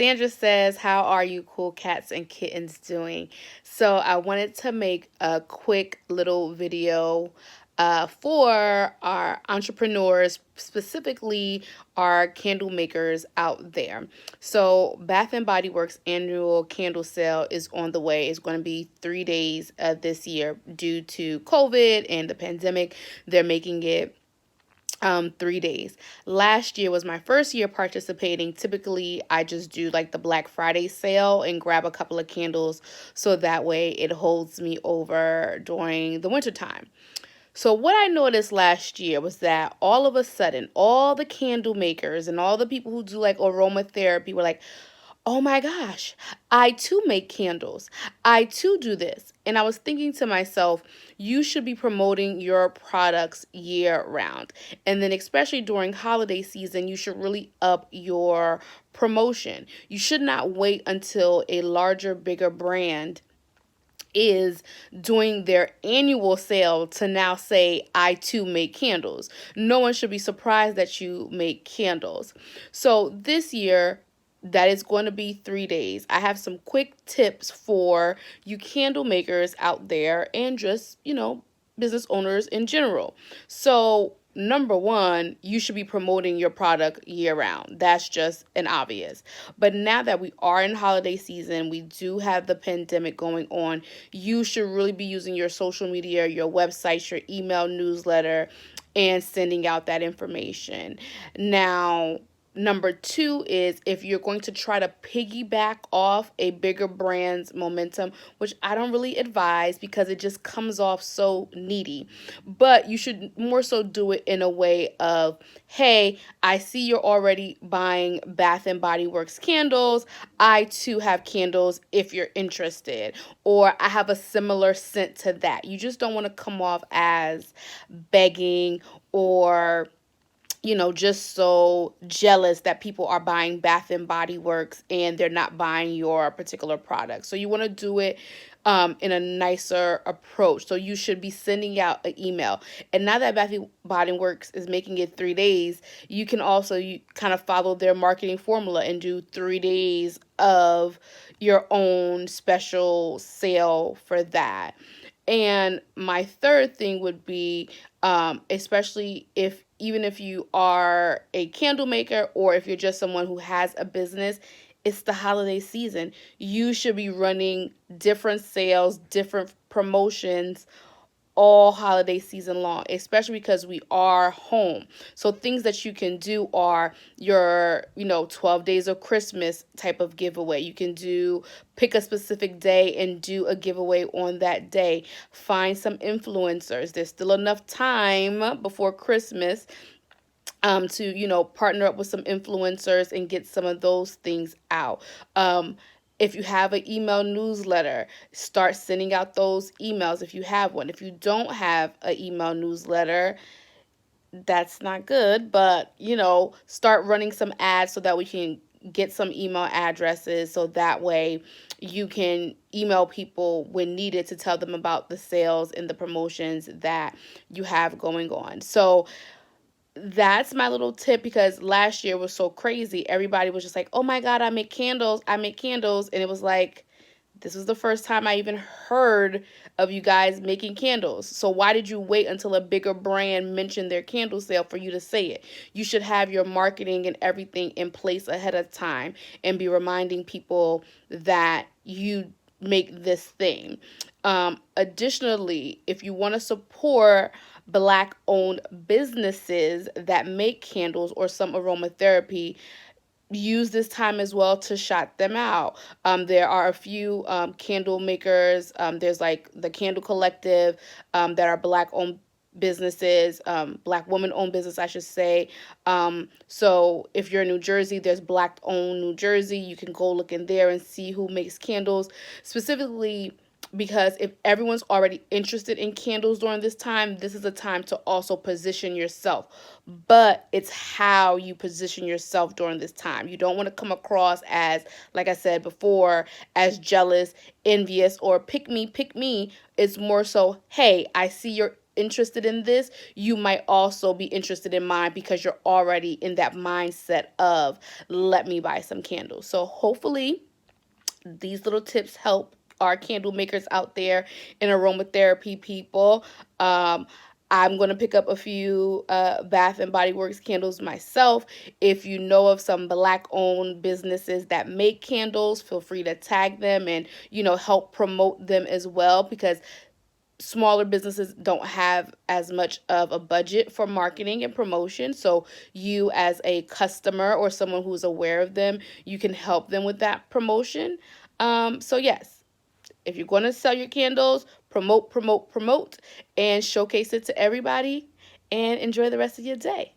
Sandra says, how are you cool cats and kittens doing? So I wanted to make a quick little video for our entrepreneurs, specifically our candle makers out there. So Bath and Body Works annual candle sale is on the way. It's going to be 3 days this year due to COVID and the pandemic. They're making it 3 days. Last year was my first year participating. Typically, I just do like the Black Friday sale and grab a couple of candles so that way it holds me over during the winter time. So what I noticed last year was that all of a sudden, all the candle makers and all the people who do like aromatherapy were like, oh my gosh, I too make candles. I too do this. And I was thinking to myself, you should be promoting your products year round. And then, especially during holiday season, you should really up your promotion. You should not wait until a larger, bigger brand is doing their annual sale to now say, I too make candles. No one should be surprised that you make candles. So this year, that is going to be 3 days. I have some quick tips for you candle makers out there and just, business owners in general. So, number one, you should be promoting your product year round. That's just an obvious. But now that we are in holiday season, we do have the pandemic going on, you should really be using your social media, your website, your email newsletter, and sending out that information. Now, number two is if you're going to try to piggyback off a bigger brand's momentum, which I don't really advise because it just comes off so needy. But you should more so do it in a way of, hey, I see you're already buying Bath and Body Works candles. I too have candles if you're interested. Or I have a similar scent to that. You just don't want to come off as begging or just so jealous that people are buying Bath and Body Works and they're not buying your particular product. So you want to do it in a nicer approach. So you should be sending out an email. And now that Bath and Body Works is making it 3 days, you can also you kind of follow their marketing formula and do 3 days of your own special sale for that. And my third thing would be, especially even if you are a candle maker or if you're just someone who has a business, it's the holiday season. You should be running different sales, different promotions all holiday season long, especially because we are home. So things that you can do are your, 12 days of Christmas type of giveaway. You can pick a specific day and do a giveaway on that day. Find some influencers. There's still enough time before Christmas to partner up with some influencers and get some of those things out. If you have an email newsletter, start sending out those emails if you have one. If you don't have an email newsletter, that's not good, but start running some ads so that we can get some email addresses so that way you can email people when needed to tell them about the sales and the promotions that you have going on. So that's my little tip because last year was so crazy. Everybody was just like, oh my God, I make candles. I make candles. And it was like, this was the first time I even heard of you guys making candles. So why did you wait until a bigger brand mentioned their candle sale for you to say it? You should have your marketing and everything in place ahead of time and be reminding people that you make this thing. Additionally, if you want to support Black-owned businesses that make candles or some aromatherapy, use this time as well to shout them out. There are a few candle makers. There's like the Candle Collective that are Black-owned businesses, Black woman-owned business, I should say. So if you're in New Jersey, there's Black-owned New Jersey. You can go look in there and see who makes candles. Specifically, because if everyone's already interested in candles during this time, this is a time to also position yourself. But it's how you position yourself during this time. You don't want to come across as, like I said before, as jealous, envious, or pick me. It's more so, hey, I see you're interested in this, you might also be interested in mine because you're already in that mindset of let me buy some candles. So hopefully these little tips help our candle makers out there and aromatherapy people. I'm going to pick up a few Bath and Body Works candles myself. If you know of some black owned businesses that make candles, feel free to tag them and, help promote them as well, because smaller businesses don't have as much of a budget for marketing and promotion. So you, as a customer or someone who's aware of them, you can help them with that promotion. So yes, if you're going to sell your candles, promote, promote, promote, and showcase it to everybody, and enjoy the rest of your day.